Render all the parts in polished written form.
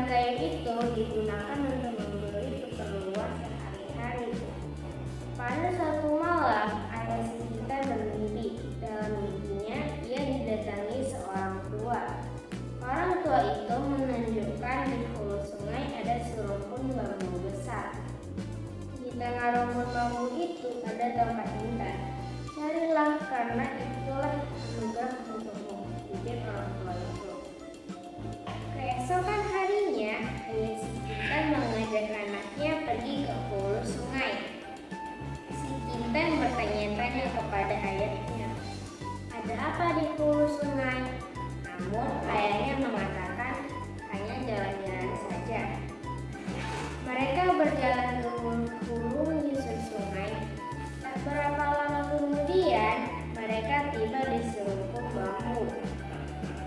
kayu itu digunakan untuk memberi keperluan sehari-hari. Pada suatu malam, ayah si Kintan bermimpi. Dalam mimpinya, ia didatangi seorang tua. Orang tua itu menunjukkan di hulu sungai ada serumpun bambu besar. Di tengah rumpun bambu itu ada tongkat intan. Carilah, karena itulah anugerah untukmu, ujar orang tua itu. Keesokan harinya, ayah si Kintan mengajak anaknya pergi ke hulu sungai. Si Kintan bertanya-tanya kepada ayahnya, ada apa di hulu sungai? Namun ayahnya mengatakan hanya jalan-jalan saja. Mereka berjalan ke hulu menyusuri sungai. Tak berapa lama kemudian, mereka tiba di serumpun bambu.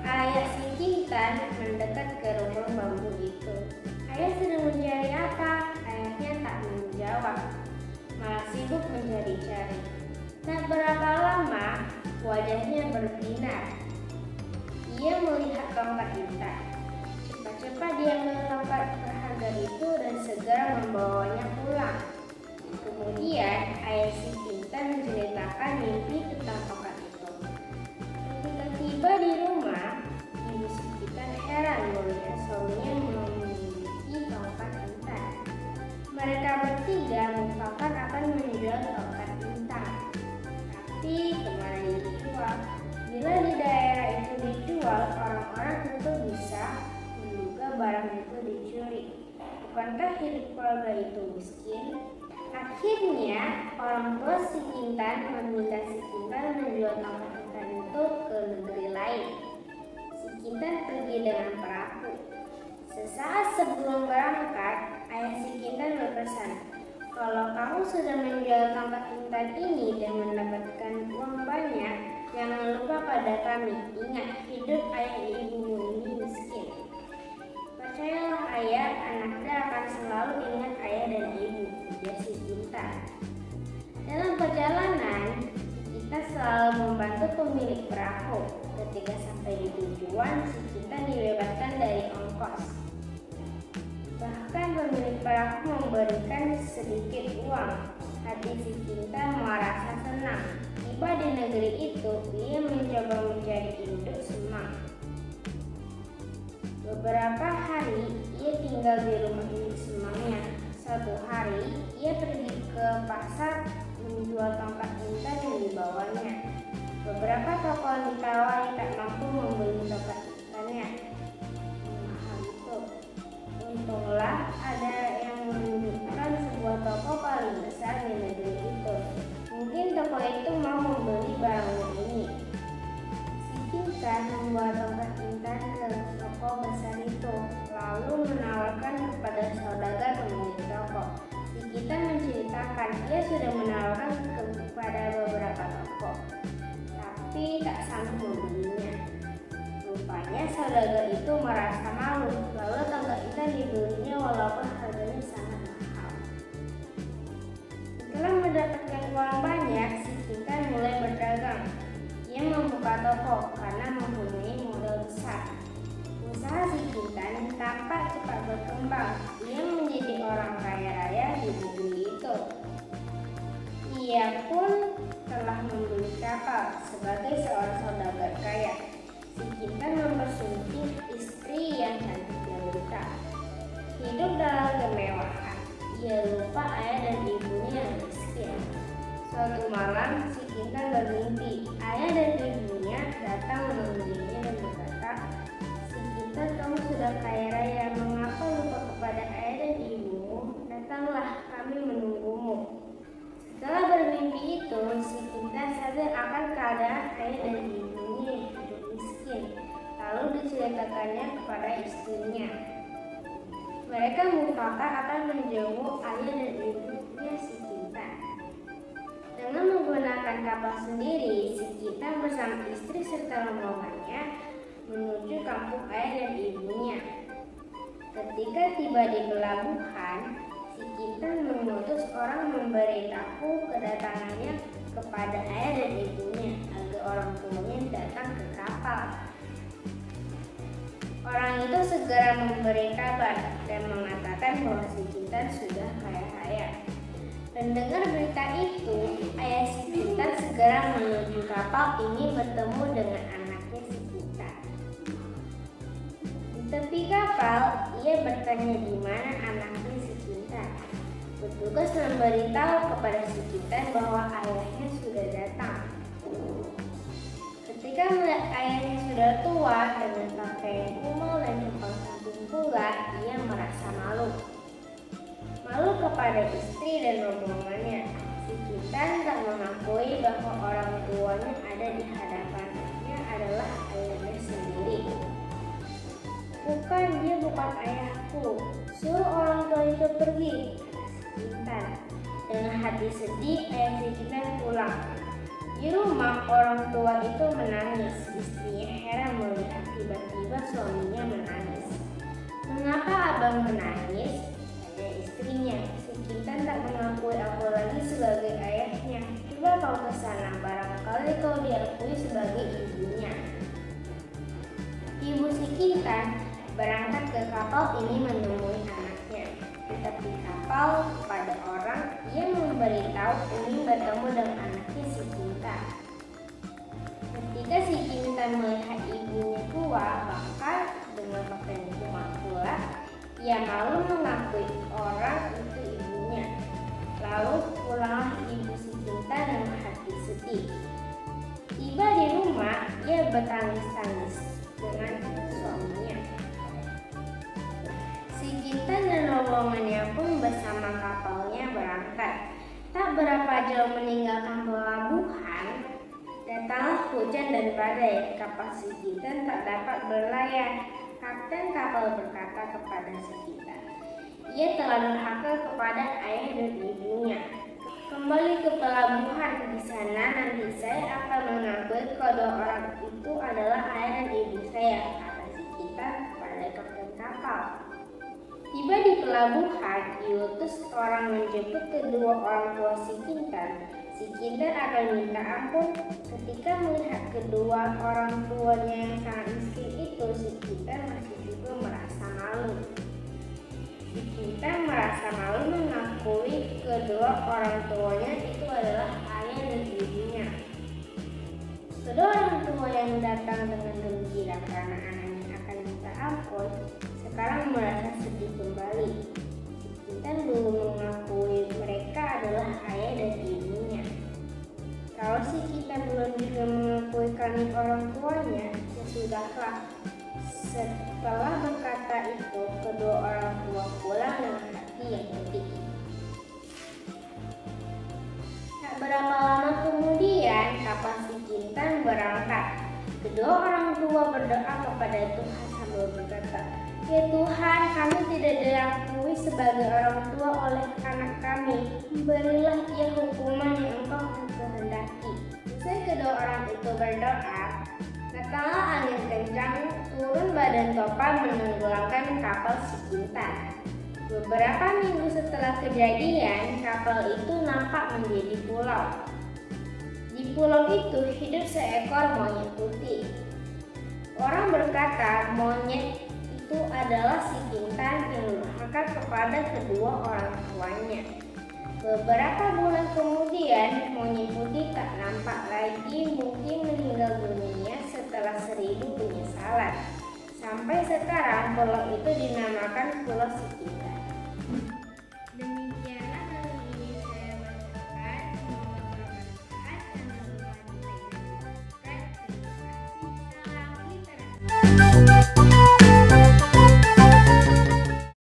Ayah si Kintan mendekat ke rumpun bambu itu. Ayah sedang mencari apa? Ayahnya tak menjawab, malah sibuk mencari-cari. Tak berapa lama, wajahnya berbinar. Ia melihat tongkat intan. Cepat-cepat dia mengambil tongkat berharga itu dan segera membawanya pulang. Kemudian ayah si Kintan menceritakan mimpi tentang tongkat itu. Ketika tiba di rumah, ibu si Kintan heran melihat suaminya memiliki tongkat intan. Mereka bertiga mufakat akan menjual tongkat intan. Tapi kemana dijual? Bila di daerah itu dijual, orang-orang tentu bisa menduga barang itu dicuri. Bukankah hidup keluarga itu miskin? Akhirnya, orang tua si Kintan meminta si Kintan menjual tongkat intan itu ke negeri lain. Si Kintan pergi dengan perahu. Sesaat sebelum berangkat, ayah si Kintan berpesan, kalau kamu sudah menjual tongkat intan ini dan mendapatkan uang banyak, jangan lupa pada kami. Ingat, hidup ayah ibumu ini miskin. Percayalah ayah, anaknya akan selalu ingat ayah dan ibu, ujar si Kintan. Dalam perjalanan, kita selalu membantu pemilik perahu. Ketika sampai di tujuan, si Kintan dibebaskan dari ongkos. Bahkan pemilik perahu memberikan sedikit uang. Hati si Kintan merasa senang. Tiba di negeri itu, ia mencoba mencari induk semang. Beberapa hari, ia tinggal di rumah induk semangnya. Suatu hari, ia pergi ke pasar menjual tongkat intan yang dibawanya. Beberapa tokoh ditawari tak mampu membeli tongkat intannya. Mahal itu. Untunglah ada yang menunjukkan sebuah toko paling besar di negeri itu. Mungkin toko itu mau membeli barangnya ini. Si Kintan membawa tongkat intan ke toko besar itu, lalu menawarkan kepada saudagar pemilik toko. Si Kintan menceritakan ia sudah menawarkan kepada beberapa toko, tapi tak sanggup membelinya. Rupanya saudagar itu merasa malu, lalu tongkat intan dibelinya walaupun harganya sangat mahal. Setelah mendapatkan uang banyak, si Kintan mulai berdagang. Ia membuka toko karena mempunyai modal besar. Usaha si Kintan tampak cepat berkembang. Ia menjadi orang kaya raya di negeri itu. Ia pun telah membeli kapal sebagai seorang saudagar kaya. Si Kintan mempersunting istri yang cantik jelita. Hidup dalam kemewahan. Ia lupa ayah dan ibunya yang miskin. Suatu malam, si Kintan bermimpi. Ayah dan ibunya datang menemuinya dan berkata, si Kintan, kamu sudah kaya raya, mengapa lupa kepada ayah dan ibumu? Datanglah, kami menunggumu. Setelah bermimpi itu, si Kintan sadar akan keadaan ayah dan ibunya yang hidup miskin. Lalu diceritakannya kepada istrinya. Mereka mufakat akan menjenguk ayah dan ibunya si Kintan. Dengan menggunakan kapal sendiri, si Kintan bersama istri serta rombongannya menuju kampung ayah dan ibunya. Ketika tiba di pelabuhan, si Kintan mengutus orang memberitahu kedatangannya kepada ayah dan ibunya agar orang tuanya datang ke kapal. Orang itu segera memberi kabar dan mengatakan bahwa si Kintan sudah kaya raya. Mendengar berita itu, ayah si Kintan segera menuju kapal ini bertemu dengan anaknya si Kintan. Di tepi kapal, ia bertanya di mana anaknya si Kintan. Petugas memberitahu kepada si Kintan bahwa ayahnya sudah datang. Ketika melihat ayahnya sudah tua dengan pakaian kumal dan jempol samping pula, ia merasa malu. Malu kepada istri dan rombongannya. Si Kintan tak mengakui bahwa orang tuanya ada di hadapannya adalah ayahnya sendiri. Bukan, dia bukan ayahku. Suruh orang tua itu pergi, kata si Kintan. Dengan hati sedih, ayah si Kintan pulang. Di rumah, orang tua itu menangis. Istrinya heran melihat tiba-tiba suaminya menangis. "Mengapa abang menangis?" tanya istrinya. Si Kintan tak mengakui aku lagi sebagai ayahnya. Coba kau ke sana, barangkali kau diakui sebagai ibunya. Ibu si Kintan berangkat ke kapal ini menemui anaknya. Di tepi kapal, kepada orang ia memberitahu ingin bertemu dengan anaknya si Kintan. Ketika si Kintan melihat ibunya tua, bahkan dengan pakaian kumal pula, ia malu mengakui orang itu ibunya. Lalu pulanglah ibu si Kintan dengan hati sedih. Tiba di rumah, ia bertangis-tangis dengan suaminya. Si Kintan dan rombongannya pun bersama kapalnya berangkat. Tak berapa jauh meninggalkan pelabuhan, datanglah hujan dan badai. Kapal si Kintan tak dapat berlayar. Kapten kapal berkata kepada si Kintan, ia telah durhaka kepada ayah dan ibunya. Kembali ke pelabuhan, di sana nanti saya akan mengakui kedua orang itu adalah ayah dan ibu saya, kata si Kintan kepada kapten kapal. Tiba di pelabuhan, diutus orang menjemput kedua orang tua si Kintan. Si Kintan akan minta ampun. Ketika melihat kedua orang tuanya yang sangat miskin itu, si Kintan masih juga merasa malu. Si Kintan merasa malu mengakui kedua orang tuanya itu adalah ayah dan ibunya. Kedua orang tua yang datang dengan gembira karena anaknya akan minta ampun, sekarang merasa sedih kembali. Si Kintan belum mengakui mereka adalah ayah dan ibunya. Kalau si Kintan belum juga mengakui kami orang tuanya, ya sudahlah. Setelah berkata itu, kedua orang tua pulang dengan hati yang sedih. Tak berapa lama kemudian, kapal si Kintan berangkat. Kedua orang tua berdoa kepada Tuhan sambil berkata, "Ya Tuhan, kami tidak diakui sebagai orang tua oleh anak kami. Berilah ia hukuman yang Engkau kehendaki." Usai kedua orang itu berdoa, datanglah angin kencang, turun badan topan menenggelamkan kapal si Kintan. Beberapa minggu setelah kejadian, kapal itu nampak menjadi pulau. Di pulau itu hidup seekor monyet putih. Orang berkata monyet itu adalah si Kintan yang durhaka kepada kedua orang tuanya. Beberapa bulan kemudian, monyet putih tak nampak lagi, mungkin meninggal dunia setelah 1000 penyesalan. Sampai sekarang pulau itu dinamakan Pulau Si Kintan.